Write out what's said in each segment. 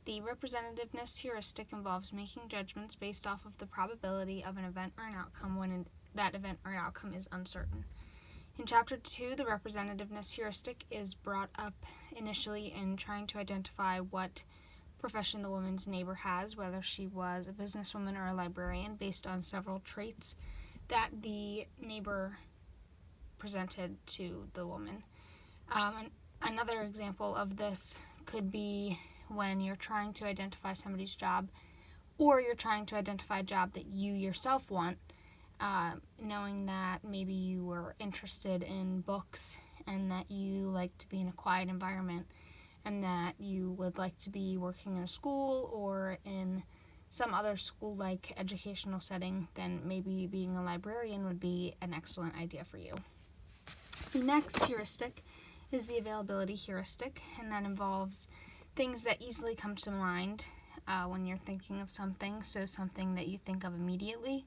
The representativeness heuristic involves making judgments based off of the probability of an event or an outcome when that event or outcome is uncertain. In Chapter 2, the representativeness heuristic is brought up initially in trying to identify what profession the woman's neighbor has, whether she was a businesswoman or a librarian, based on several traits that the neighbor presented to the woman. Another example of this could be when you're trying to identify somebody's job, or you're trying to identify a job that you yourself want, knowing that maybe you were interested in books and that you like to be in a quiet environment and that you would like to be working in a school or in some other school-like educational setting, then maybe being a librarian would be an excellent idea for you. The next heuristic is the availability heuristic, and that involves things that easily come to mind when you're thinking of something, so something that you think of immediately.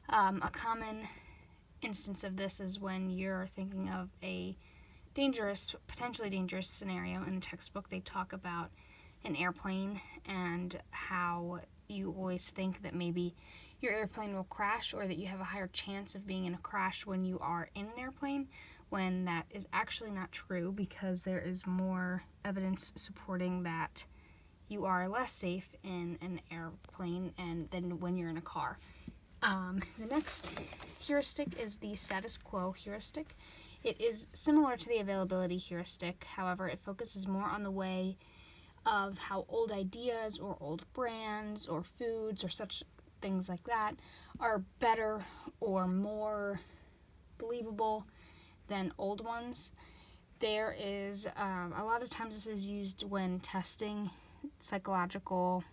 A common instance of this is when you're thinking of a potentially dangerous scenario. In the textbook, they talk about an airplane and how you always think that maybe your airplane will crash, or that you have a higher chance of being in a crash when you are in an airplane, when that is actually not true, because there is more evidence supporting that you are less safe in an airplane than when you're in a car. The next heuristic is the status quo heuristic. It is similar to the availability heuristic, however, it focuses more on the way of how old ideas or old brands or foods or such things like that are better or more believable than old ones. There is a lot of times this is used when testing psychological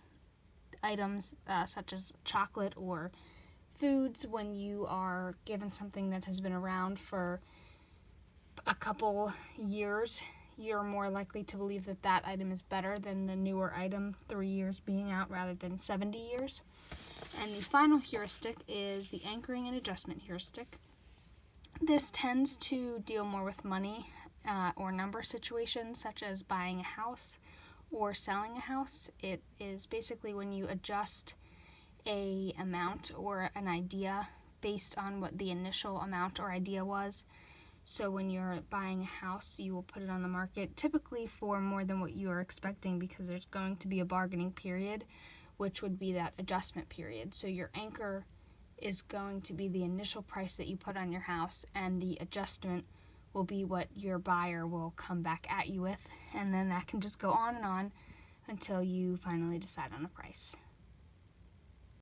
items such as chocolate or foods. When you are given something that has been around for a couple years, you're more likely to believe that that item is better than the newer item 3 years being out rather than 70 years. And the final heuristic is the anchoring and adjustment heuristic. This tends to deal more with money or number situations, such as buying a house or selling a house. It is basically when you adjust a amount or an idea based on what the initial amount or idea was. So when you're buying a house, you will put it on the market typically for more than what you are expecting, because there's going to be a bargaining period, which would be that adjustment period. So your anchor is going to be the initial price that you put on your house, and the adjustment will be what your buyer will come back at you with, and then that can just go on and on until you finally decide on a price.